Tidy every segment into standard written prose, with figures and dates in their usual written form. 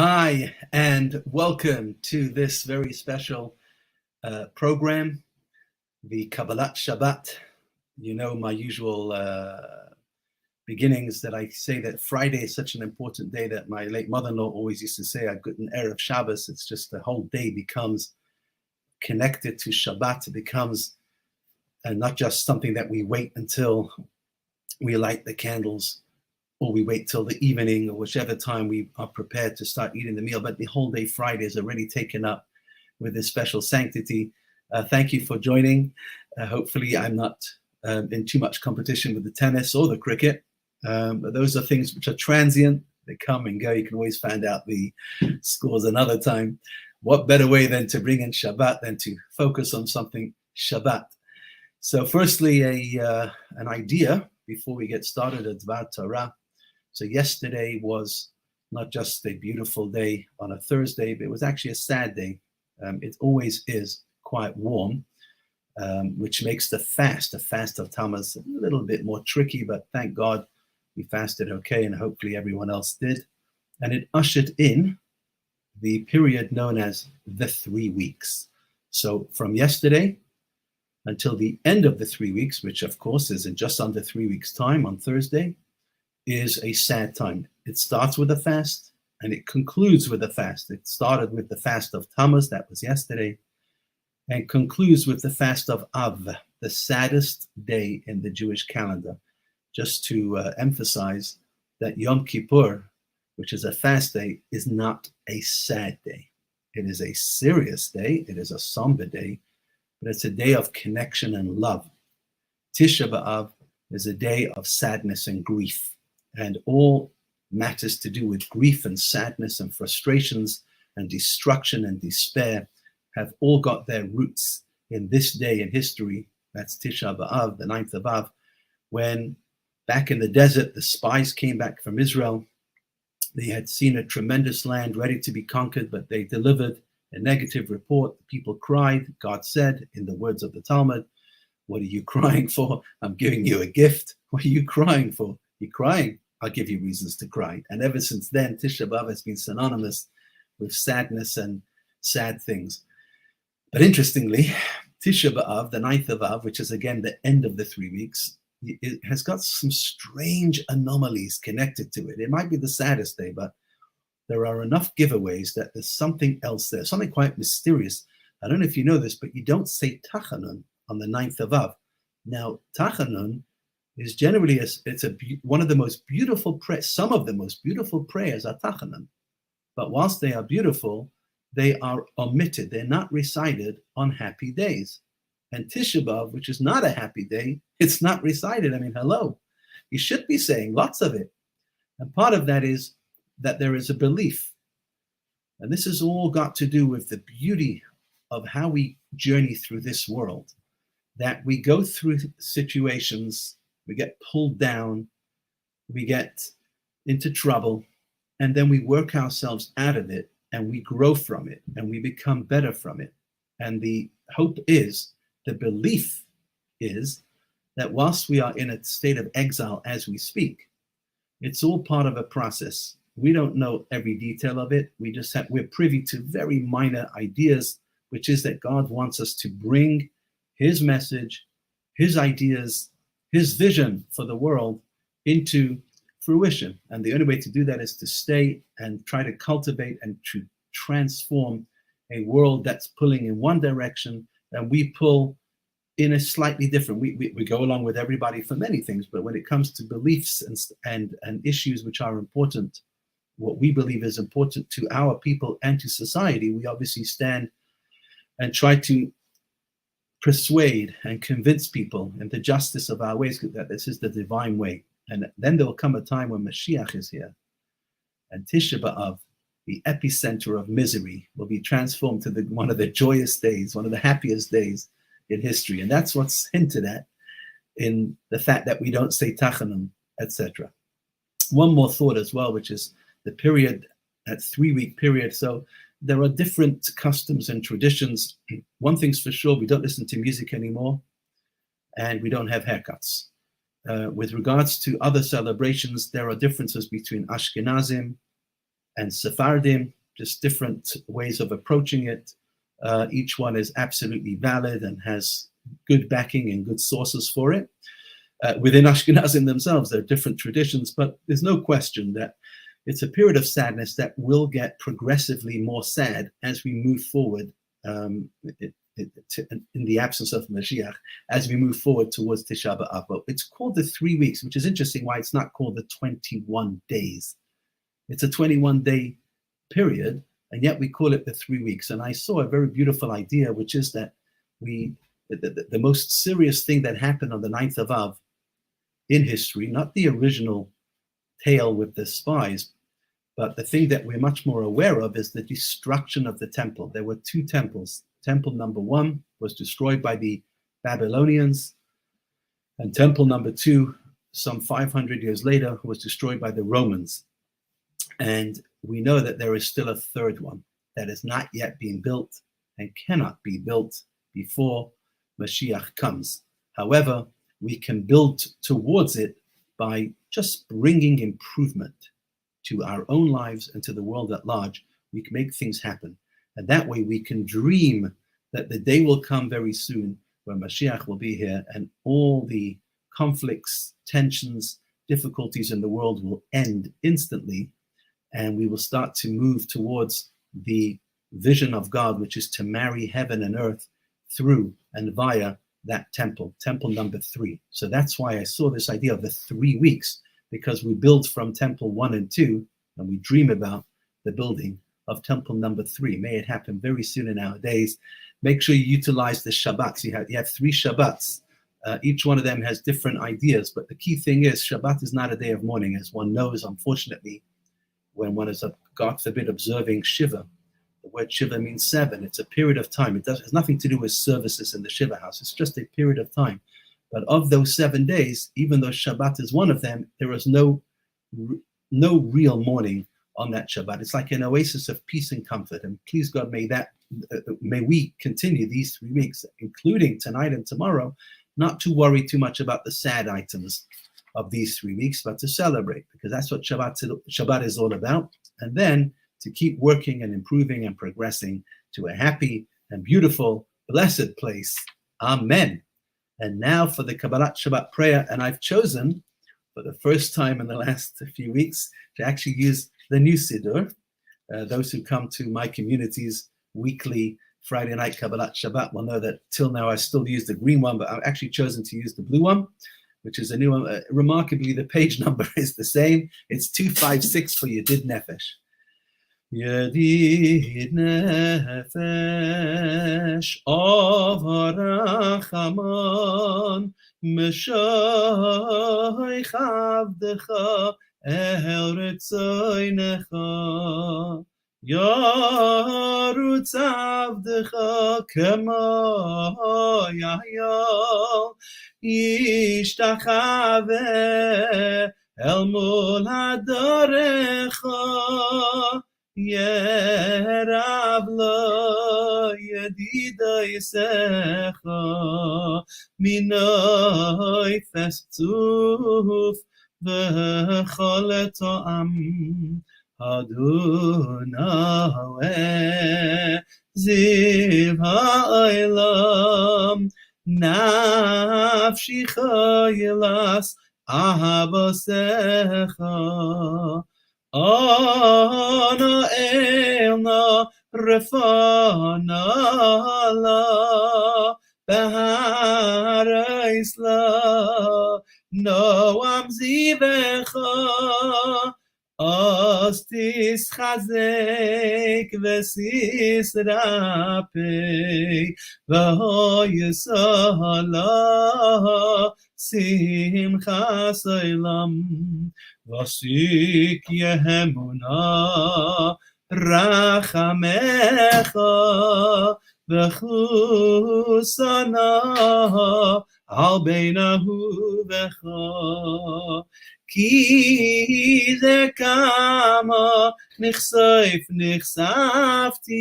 Hi, and welcome to this very special program, the Kabbalat Shabbat. You know my usual beginnings that I say that Friday is such an important day that my late mother-in-law always used to say, I've got an Erev Shabbos. It's just the whole day becomes connected to Shabbat. It becomes not just something that we wait until we light the candles or we wait till the evening or whichever time we are prepared to start eating the meal, but the whole day Friday is already taken up with this special sanctity. Thank you for joining. Hopefully I'm not in too much competition with the tennis or the cricket, but those are things which are transient. They come and go. You can always find out the scores another time. What better way than to bring in Shabbat than to focus on something Shabbat? So firstly, an idea before we get started at Dvar Torah. So yesterday was not just a beautiful day on a Thursday, but it was actually a sad day. It always is quite warm, which makes the fast of Tammuz, a little bit more tricky, but thank God we fasted okay, and hopefully everyone else did. And it ushered in the period known as the 3 weeks. So from yesterday until the end of the 3 weeks, which of course is in just under 3 weeks' time on Thursday, is a sad time. It starts with a fast and it concludes with a fast. It started with the fast of Tammuz, that was yesterday, and concludes with the fast of Av, the saddest day in the Jewish calendar. Just to emphasize that Yom Kippur, which is a fast day, is not a sad day. It is a serious day. It is a somber day, but it's a day of connection and love. Tisha B'Av is a day of sadness and grief. And all matters to do with grief and sadness and frustrations and destruction and despair have all got their roots in this day in history. That's Tisha B'Av, the 9th of Av, when back in the desert, the spies came back from Israel. They had seen a tremendous land ready to be conquered, but they delivered a negative report. The people cried. God said, in the words of the Talmud, "What are you crying for? I'm giving you a gift. What are you crying for? You're crying? I'll give you reasons to cry." And ever since then, Tisha B'Av has been synonymous with sadness and sad things. But interestingly, Tisha B'Av, the 9th of Av, which is again the end of the 3 weeks, it has got some strange anomalies connected to it. It might be the saddest day, but there are enough giveaways that there's something else there, something quite mysterious. I don't know if you know this, but you don't say Tachanun on the 9th of Av. Now, Tachanun is generally one of the most beautiful prayers. Some of the most beautiful prayers are Tachanun, but whilst they are beautiful, they are omitted. They're not recited on happy days. And Tisha B'Av, which is not a happy day, it's not recited. I mean, hello, you should be saying lots of it. And part of that is that there is a belief, and this has all got to do with the beauty of how we journey through this world, that we go through situations. We get pulled down, we get into trouble, and then we work ourselves out of it and we grow from it and we become better from it. And the hope is, the belief is that whilst we are in a state of exile as we speak, it's all part of a process. We don't know every detail of it. We're privy to very minor ideas, which is that God wants us to bring his message, his ideas, his vision for the world into fruition. And the only way to do that is to stay and try to cultivate and to transform a world that's pulling in one direction, and we pull in a slightly different. We go along with everybody for many things, but when it comes to beliefs and issues which are important, what we believe is important to our people and to society, we obviously stand and try to persuade and convince people in the justice of our ways that this is the divine way. And then there will come a time when Mashiach is here, and Tisha B'Av, the epicenter of misery, will be transformed to one of the joyous days, one of the happiest days in history. And that's what's hinted at in the fact that we don't say Tachanun, etc. One more thought as well, which is the period, that 3 week period. So there are different customs and traditions. One thing's for sure, we don't listen to music anymore, and we don't have haircuts. With regards to other celebrations, there are differences between Ashkenazim and Sephardim, just different ways of approaching it. Each one is absolutely valid and has good backing and good sources for it. Within Ashkenazim themselves, there are different traditions, but there's no question that it's a period of sadness that will get progressively more sad as we move forward in the absence of Mashiach, as we move forward towards Tisha B'Av. It's called the 3 weeks, which is interesting why it's not called the 21 days. It's a 21-day period, and yet we call it the 3 weeks. And I saw a very beautiful idea, which is that the most serious thing that happened on the 9th of Av in history, not the original tale with the spies, but the thing that we're much more aware of is the destruction of the temple. There were 2 temples. Temple number 1 was destroyed by the Babylonians, and temple number 2, some 500 years later, was destroyed by the Romans. And we know that there is still a 3rd one that is not yet being built and cannot be built before Mashiach comes. However, we can build towards it by just bringing improvement to our own lives and to the world at large. We can make things happen. And that way we can dream that the day will come very soon when Mashiach will be here and all the conflicts, tensions, difficulties in the world will end instantly. And we will start to move towards the vision of God, which is to marry heaven and earth through and via that temple, temple number 3. So that's why I saw this idea of the 3 weeks, because we build from temple 1 and 2, and we dream about the building of temple number 3. May it happen very soon in our days. Make sure you utilize the Shabbats. You have 3 Shabbats. Each one of them has different ideas, but the key thing is Shabbat is not a day of mourning, as one knows, unfortunately, when one is, God forbid, observing Shiva. The word Shiva means 7. It's a period of time. It has nothing to do with services in the Shiva house. It's just a period of time. But of those 7 days, even though Shabbat is one of them, there is no real mourning on that Shabbat. It's like an oasis of peace and comfort. And please God, may we continue these 3 weeks, including tonight and tomorrow, not to worry too much about the sad items of these 3 weeks, but to celebrate, because that's what Shabbat is all about. And then to keep working and improving and progressing to a happy and beautiful, blessed place. Amen. And now for the Kabbalat Shabbat prayer. And I've chosen, for the first time in the last few weeks, to actually use the new Siddur. Those who come to my community's weekly Friday night Kabbalat Shabbat will know that till now I still use the green one, but I've actually chosen to use the blue one, which is a new one. Remarkably, the page number is the same. It's 256 for Yedid Nefesh. Yedid Nefesh of Rachaman Meshoich Avdecha El Ritzoinecha Yarutz Avdecha Kemo Yahya Yishtachave El Mul Hadarecha Yerav lo Yedida Yisecha Minoi Festuf V'chol To'am Adonai Ziv Ha'olam Nafshi Chayilas Ahabasecha Ana Elna Refana La Bahara Isla Noam Zivecha Astis Chazek Vesis Rapei Vahoyesala Simcha Seilam Vasik Yehemuna Rachamecha V'chusana Al Beinahu V'cha Ki Zekama Nichsaif Nichsafti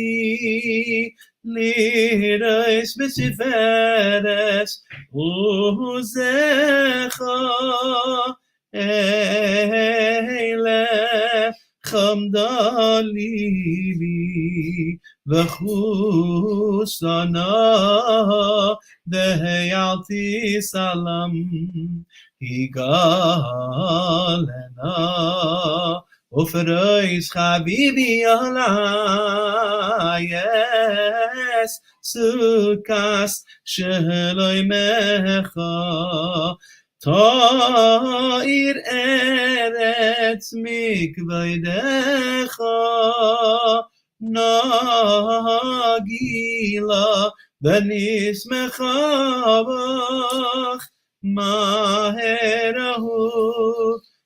Lirais B'Siferes Uzecha Eile חמדה ליבי וחוסנה דהיעלתי סלם היגלנה ופרויס חביבי עלייס סוכס שלוי מחה תאיר ארץ מכבודך נגילה ונשמחה בך מהר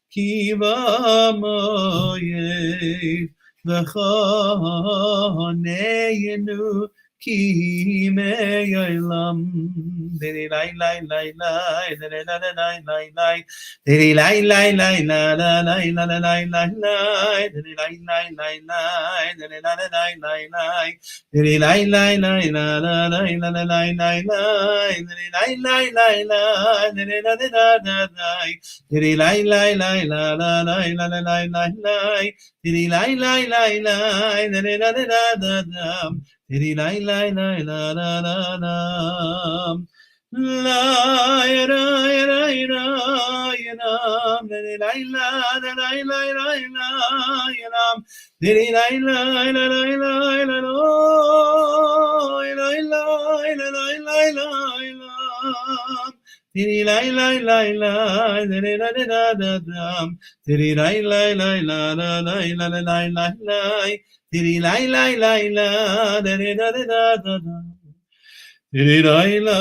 כי במויב וחננו כי מעולם דרי לי לי לי לי דרי לי לי לי לי דרי לי לי לי לי לי דרי לי לי לי Diddy lie lie lie la la la la lie lie lie lie lam diddy lie lie lie lie lie lam diddy lie lie lie lie lie lie lie lie lie lam diddy lie lie lie lie diddy da da da dam diddy lie lie lie la la lie lie lie lie lie Diddy lie lie lie la da da da da da da Diddy lie la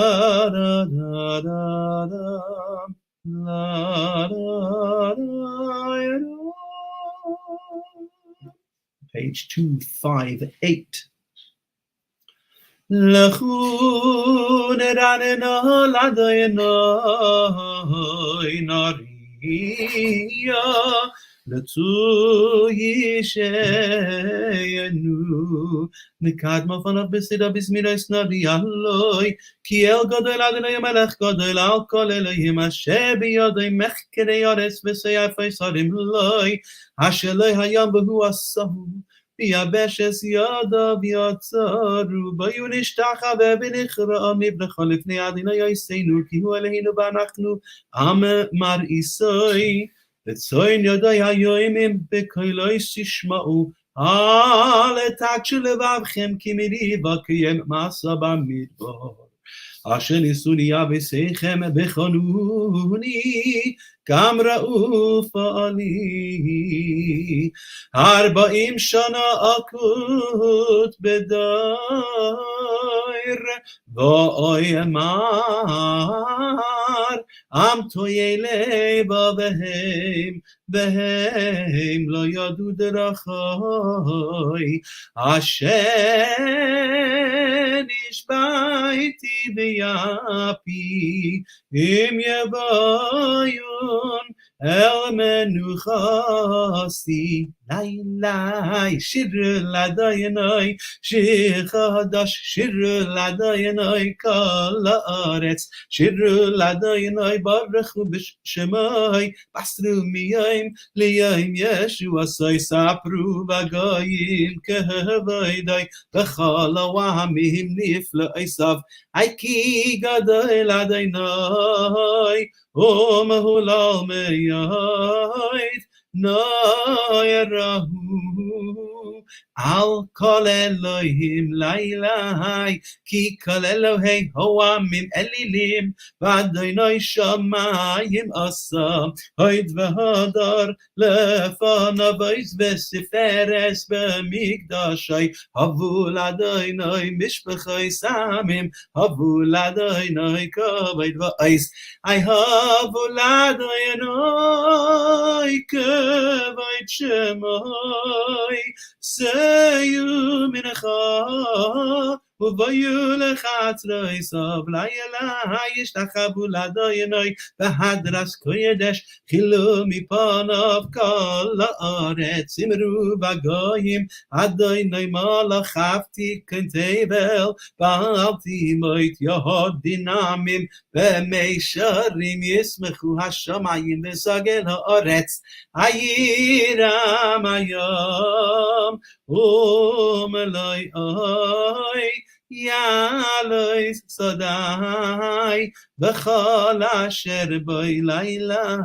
da da da da la da da Page 258 Lachun ranena ladayna nariya Letzu yishayanu Nikadma fanav besida bismirais navi aloi Ki el gadol Adonai melech gadol al kol Elohim asher biyadoi mechkere yaretz v'seyafei sarim loi Asher loi hayam behu asahu Biyabeshes yadav yatzaru Bayu nishtachave b'nichra'am nibnecha lifnei Adonai yoseinu Ki hu Eloheinu v'anachnu am mar isoi Letzoin yodai hayoimim bekoilois tishma'u Ale takshu levavchem ki miriva kiyem masa bamidbar Asher nisuni yaveseichem bechonuni Kam ra'u fa'ali 40 shana akut bedair Va'oyemar Am toyele bavehem Vehem lo yadu derachai Asher nishbaiti v'yapi Im yebayun El menuchasi Lai lai shir ladayanai Shir chadash shir ladayanai Kol haaretz shir ladayanai Baruchu b'shemai Basru miyayim liyayim Yeshua Soy sapru v'goyim Kehevaydai V'chol ha'amim niflo Eisav Aiki gadol Adonai Mahulal meyayit Noyerahu Al kol Elohim lailai Ki kol Elohei hoamim elilim V'adonai shamayim asam Hoid v'hadar lefanav Ois v'siferes b'mikdashai Havul Adonai mishpachai samim Havul Adonai kavod v'ois I havul Adonai kavod shemai Seyu mincha ובויו לחצרויסוב לילה ישתחוו לאדוני בהדרס קודש חילו מפניו כל הארץ אמרו בגויים אדוני מלאכיו תיקון תבל פעלתי מות יהוד דינמים במישרים ישמחו השמיים וסגל הארץ הירם היום ומלוי אוי יעלוי סודי בכל אשר בוי לילה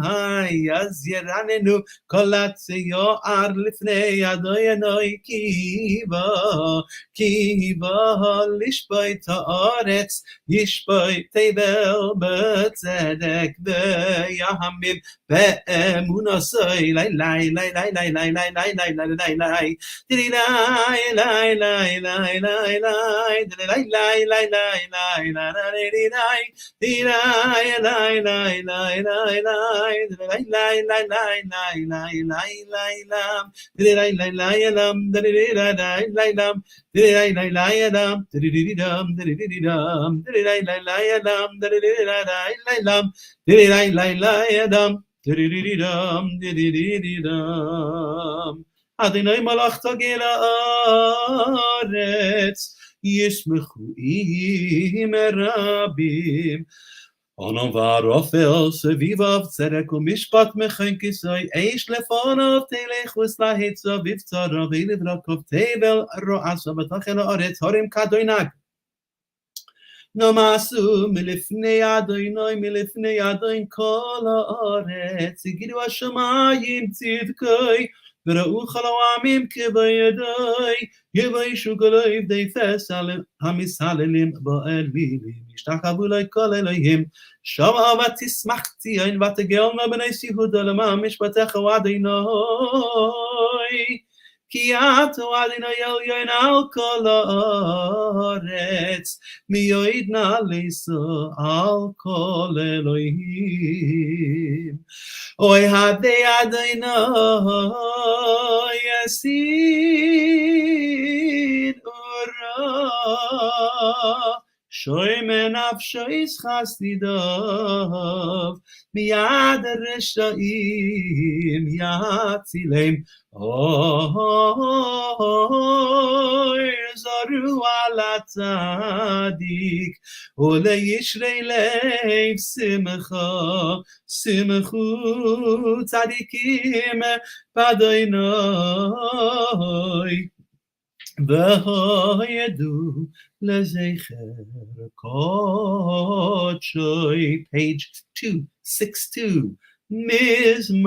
אז ירננו כל הציוער לפני אדוני כי בא לשפוט הארץ ישפוט תבל בצדק ויהמם באמונתו Adonai malachto gel haaretz yishmechu im rabim Onon varofel sevivav tzedek umishpat mechenkisoi eish lefonav telech uslahitzav vivtzarav elivrakov tevel ro'asa v'tachel haaretz harim kadoinag Namasu milifnei Adonai kol haaretz yigidu hashamayim tzidkoi וראו כל העמים כבידי, יביישו כל עבדי פסל המסהללים באלילים, ישתחוו לי כל אלוהים, שמעה ותשמח ציון ותגאלנה בני יהודה למען משפטך אדוני, כי אתה אדוני עליון על כל הארץ, מיועד נא לישא על כל אלוהים. Oy hade Adonai yasid ora shoy menafshois chasdidav miyad reshaim yatzilem oy zaru ala tzadik ole yishrei lev simcha simchu tzadikim b'Adonai v'hoyedu lezecher kodshoy page 262 Mizmor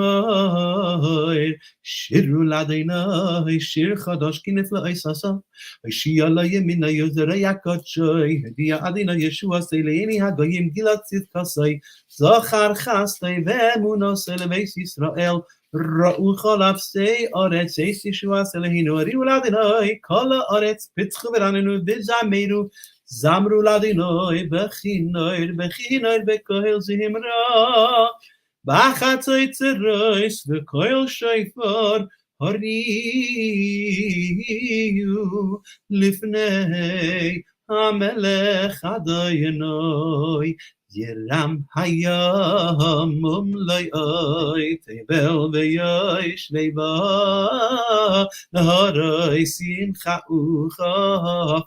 Shiru l'Adonai Shir Chadosh ki nifla'ei sasa Shia l'yemina yozerei HaKodshoy Hadiya Adonai Yeshua Seleini Hagoyim Gilat Tzidkasai Zachar Chastai Ve'emunasei Lebeis Yisrael Ra'u chol afsei Oretz Eis Yeshua Selehinu Ariu l'Adonai Kol ha'oretz Pitzchu v'ranenu v'zameru Zamru l'Adonai B'chinoir B'kohel Zimra B'chatzot zerois v'koil shofar hariu lifnei hamelech Adonai Yiram hayam umlayoi tevel v'yosh leva naharoi simcha uchaf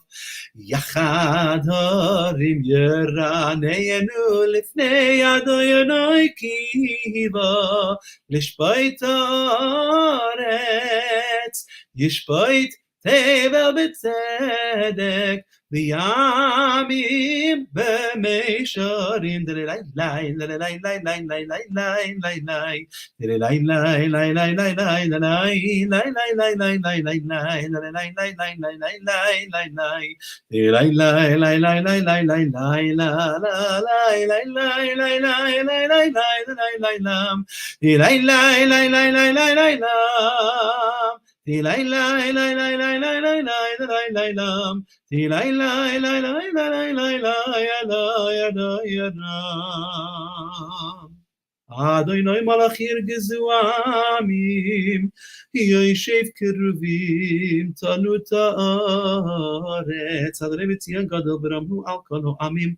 yachad harim yeraneinu lifnei Adonai kiva lishpoit haaretz yishpoit tevel b'tzedek v'yamim b'meisharim Adonai malachir gezuamim, Yoshev keruvim, tanu ta'aretz, Adonai b'tzion gadol v'ramhu al kol ha'amim,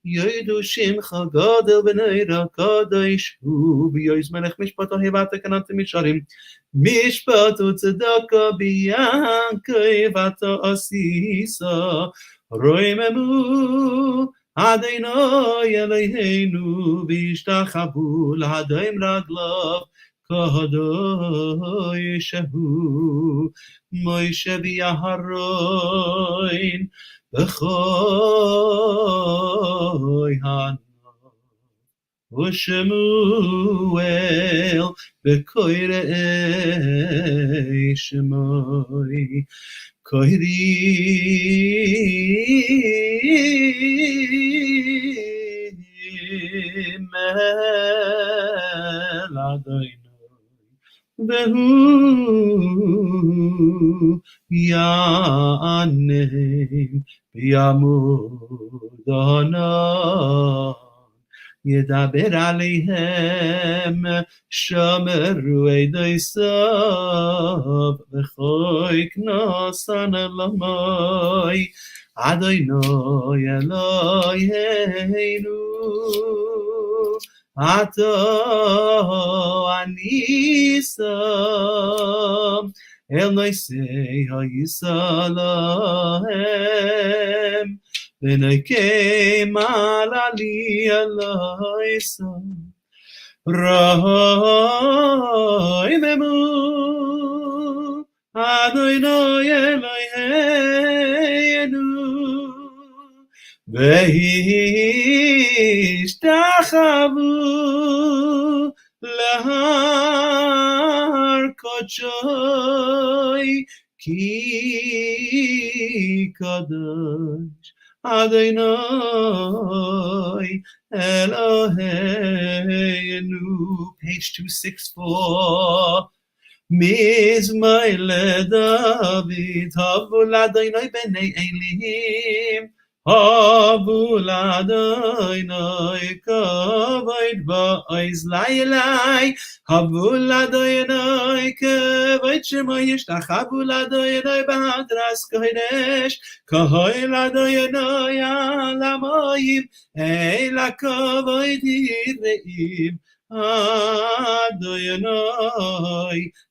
Yoidu shimcha gadol v'nei rakadosh hu, v'yoiz melech mishpat ohevata kanat misharim, Mishpat u'tzedaka biyankei v'ata asisa, roimemu, Adonai Eloheinu v'ishtachavu l'hadayim raglav kadosh hu Moshe v'Aharon b'choy hanav u'Shemuel b'koyrei Shemoi Koirim el Adonai Vehu Yanem B'yamud Hanan Yedaber Aleihem Shomeru Eidosav V'choy Knosan Elamai Adonai Eloheinu Ato Anisam El Noisei HaYisalahem V'nekei Malali Eloisam Roimemu Adonai Eloheinu Ve'ishtachavu lahar kodshoy ki kadosh Adonai Eloheinu. Page 264. Mizmai leDavid havu l'Adonai b'nei Elim havu l'Adonai kavod ba'oz laylai havu l'Adonai kavod shemo yishtachavu l'Adonai b'hadras kodesh kahoy l'Adonai al hamayim el kavod yireim Adonai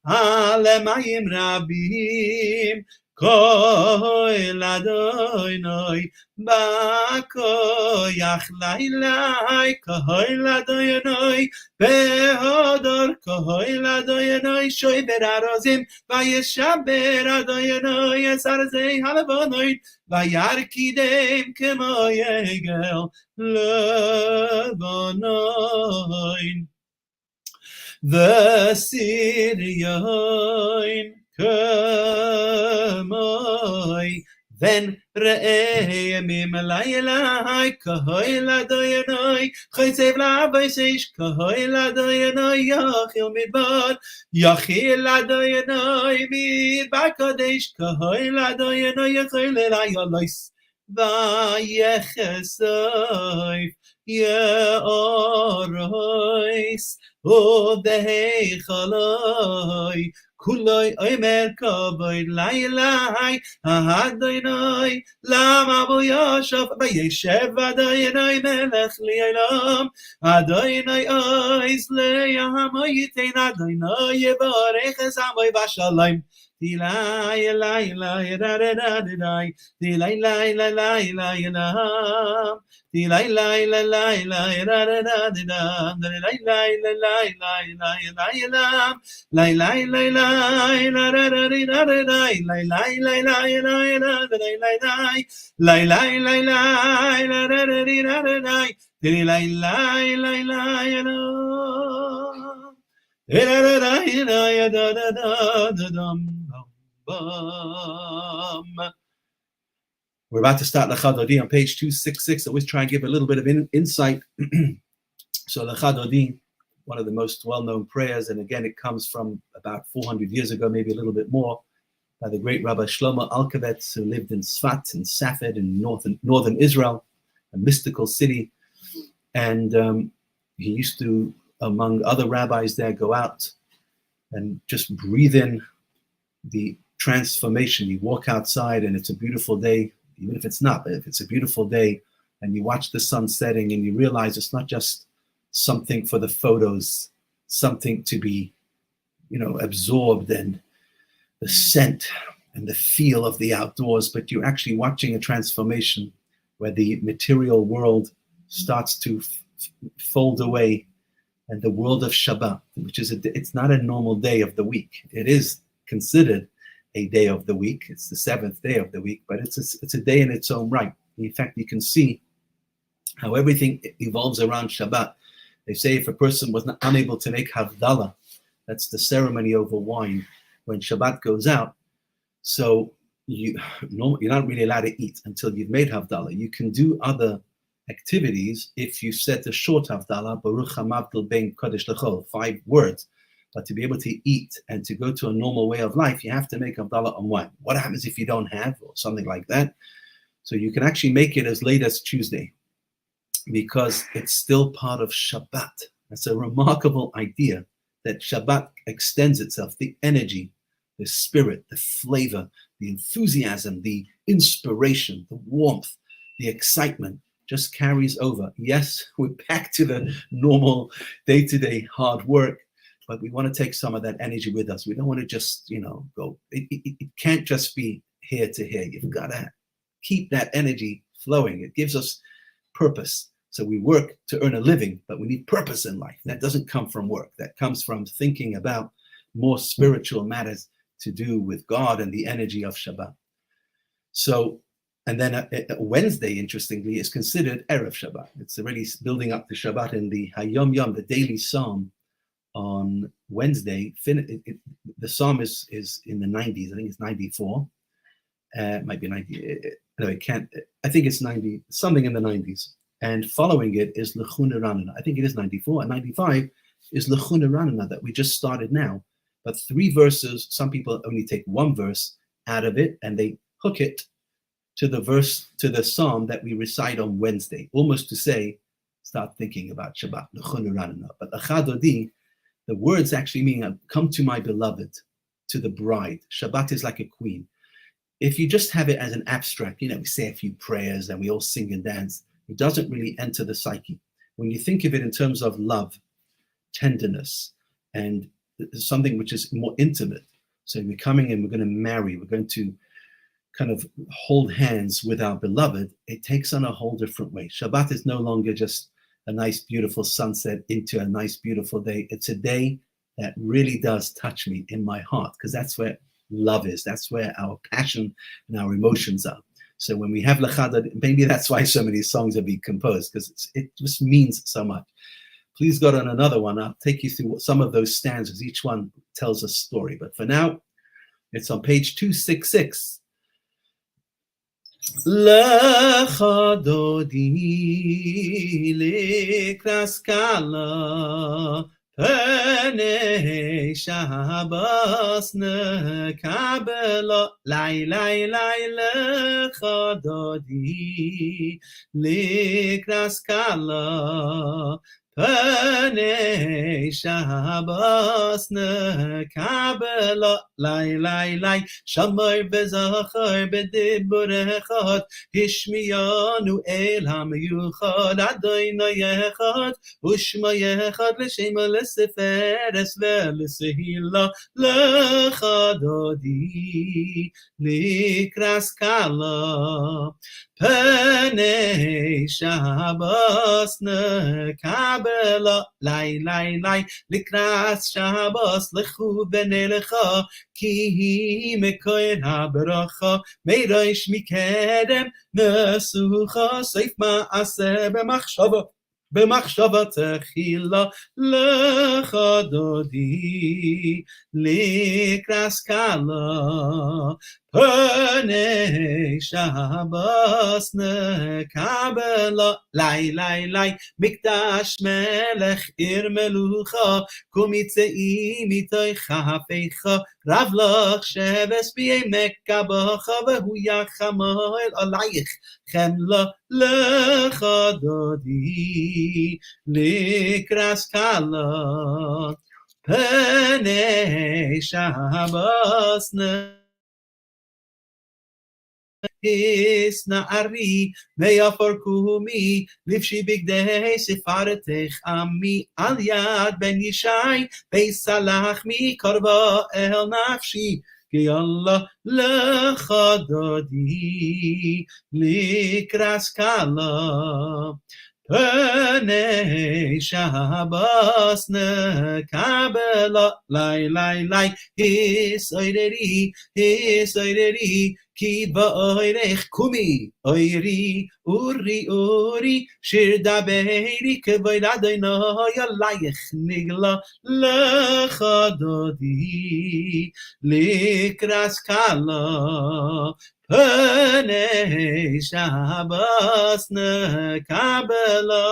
Alemayim Rabim Koil Adonai Bakoyach Lailai Koil Adonai Behodor Koil Adonai Shoy Berarozim Vayeshaber Adonai Esarzei Halavonoid Vayarkidem Kemo Yegel Levonoin V'siryoin k'moi Ven re'emim laylai K'hoil Adonai Chaytzev la'avoseish K'hoil Adonai Yachil midbar Yachil Adonai midbar kodesh K'hoil Adonai Yachil elayolois Vayechesoif Ye'orois Udehechaloi Kuloi Omer Kavod Lailai Adonai Lama Boyashav Vayeshev Adonai Melech Li'olam Adonai Ois Le'amoy Yitein Adonai Yevarech Es Amoy Vashalom Dilai Elai Elai Radadadadai Dilai Lai Lai Lai Lai Elam Dilai Lai Lai Lai Lai Radadadadam Dilai Lai Lai Lai Lai Lai Lai Elam Lai Lai Lai Lai Radadadadai Lai Lai Lai Lai Lai Lai Lai Lai Lai Lai Lai Radadadadai Dilai Lai Lai Lai Elam We're about to start Lecha Dodi on page 266. I always try and give a little bit of insight. So Lecha Dodi, one of the most well-known prayers, and again, it comes from about 400 years ago, maybe a little bit more, by the great Rabbi Shlomo Alkabetz, who lived in Sfat and Safed in northern Israel, a mystical city. And he used to among other rabbis there, go out and just breathe in the transformation. You walk outside and it's a beautiful day, even if it's not, but if it's a beautiful day and you watch the sun setting and you realize it's not just something for the photos, something to be, absorbed in the scent and the feel of the outdoors, but you're actually watching a transformation where the material world starts to fold away, and the world of Shabbat, which is it's not a normal day of the week. It is considered a day of the week. It's the seventh day of the week, but it's a day in its own right. In fact, you can see how everything evolves around Shabbat. They say if a person was not unable to make Havdalah, that's the ceremony over wine, when Shabbat goes out, so you're not really allowed to eat until you've made Havdalah. You can do other activities if you said a short Havdalah, Baruch HaMavdil Ben Kodesh L'chol, 5 words. But to be able to eat and to go to a normal way of life, you have to make Havdalah on wine. What happens if you don't have, or something like that? So you can actually make it as late as Tuesday, because it's still part of Shabbat. That's a remarkable idea, that Shabbat extends itself, the energy, the spirit, the flavor, the enthusiasm, the inspiration, the warmth, the excitement just carries over. Yes, we're back to the normal day-to-day hard work, but we want to take some of that energy with us. We don't want to just, go. It can't just be here to here. You've got to keep that energy flowing. It gives us purpose. So we work to earn a living, but we need purpose in life. That doesn't come from work. That comes from thinking about more spiritual matters to do with God and the energy of Shabbat. So, and then Wednesday, interestingly, is considered Erev Shabbat. It's already building up to Shabbat in the Hayom Yom, the daily psalm on Wednesday. The psalm is in the 90s. I think it's 94. It might be 90. No, it can't. I think it's 90, something in the 90s. And following it is L'chuna Ranana. I think it is 94. And 95 is L'chuna Ranana that we just started now. But 3 verses, some people only take 1 verse out of it and they hook it to the psalm that we recite on Wednesday, almost to say, start thinking about Shabbat, L'chuna Ranana. But Achadodi, the words actually mean, come to my beloved, to the bride. Shabbat is like a queen. If you just have it as an abstract, we say a few prayers and we all sing and dance, it doesn't really enter the psyche. When you think of it in terms of love, tenderness, and something which is more intimate. So we're coming and we're going to marry, we're going to kind of hold hands with our beloved. It takes on a whole different way. Shabbat is no longer just a nice, beautiful sunset into a nice, beautiful day. It's a day that really does touch me in my heart, because that's where love is. That's where our passion and our emotions are. So when we have L'chada, maybe that's why so many songs are being composed, because it just means so much. Please go on another one. I'll take you through some of those stanzas. Each one tells a story. But for now, it's on page 266. Lecha dodi likras kala Pene Shabbos nekabela lai lecha dodi likras kala Pene Shabbos nekabela lai Shamar bezachar bediburechot Hishmiyanu el hamiyuchad Adonai echad Ushma echad l'shem l'seferes v'l'sehila lecha dodi likras kala Pene Shabbos nekabela lai likras Shabbos lechu v'nelecha ki mekoyin haberacha meirosh mikedem nesucha seif ma'aseh b'machshava techila lecha dodi likras kala Pnei Shabbos nekabel lai lai lai mikdash melech ir melucha kumitzei mitoicha hafeicha rav loch sheves b'yemek kabocha vehu yachamoel alayich chemla lecha dodi likras kala Pnei Shabbos His na'ari me'afor kumi livshi bigdei sefaretech ami al yad ben yishai beisalach mi korba el nafshi ki Allah lecha dodi likras kala Pnei Shabbos nekabel lai lai lai his oireri ki ba'oirech kumi oiri uri shir daberi kevoid Adonai alayich nigla lecha dodi likras kala Pnei Shabbos nekabela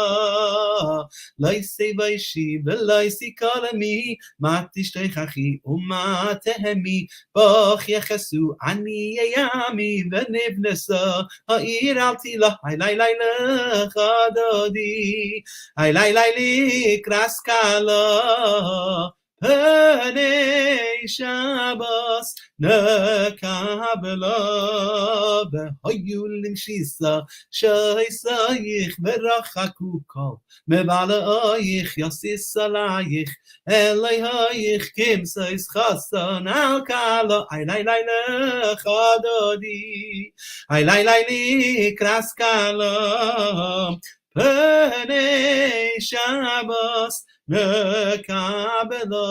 loisi vaishi veloisi kolami matishteichachi umatehemi boch yechesu ani yami venivnesa ha'ir altila hay lai lai lecha dodi hay lai lai likras kala Pnei Shabbos nekabela behoyulim shisa shoisayich verachaku kol mebalaayich yosis alayich elayayich kimsois chason al kala ay lai lai lecha dodi ay lai lai likras kala Pnei Shabbos nekabela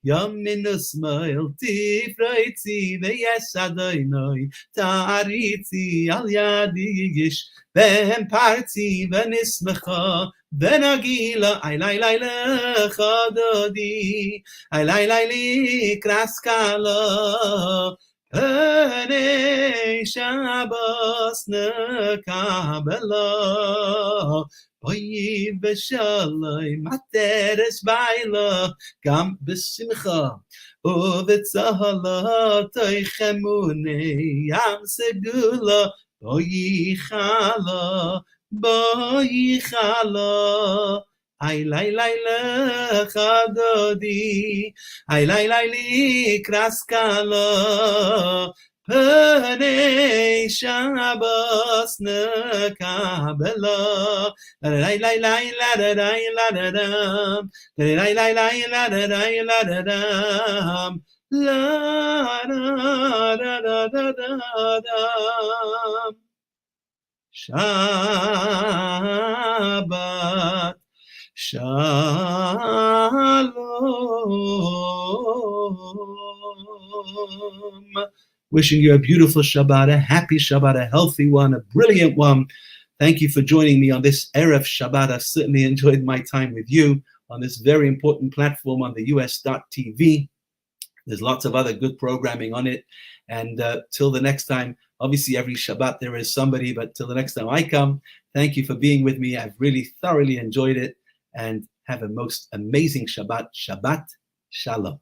yamin usmail tifraitzi veyesh Adonai ta'aritzi al yadi yish ben parti venismecha benagila ay lai lai lecha dodi ay lai lai likras kala Pnei Shabbos nekabela Oy beshalay materes baila gam besimcha uvetzahala toichemune yam segula boyichala ay lai lai lecha dodi ay lai lai likras kala Pnei Shabbos nekabela lai lai lai la da lai la da dam lai lai lai la da lai la da dam la da da da da dam Shabbat Shalom. Wishing you a beautiful Shabbat, a happy Shabbat, a healthy one, a brilliant one. Thank you for joining me on this Erev Shabbat. I certainly enjoyed my time with you on this very important platform on the US.TV. There's lots of other good programming on it. And till the next time, obviously every Shabbat there is somebody, but till the next time I come, thank you for being with me. I've really thoroughly enjoyed it. And have a most amazing Shabbat. Shabbat Shalom.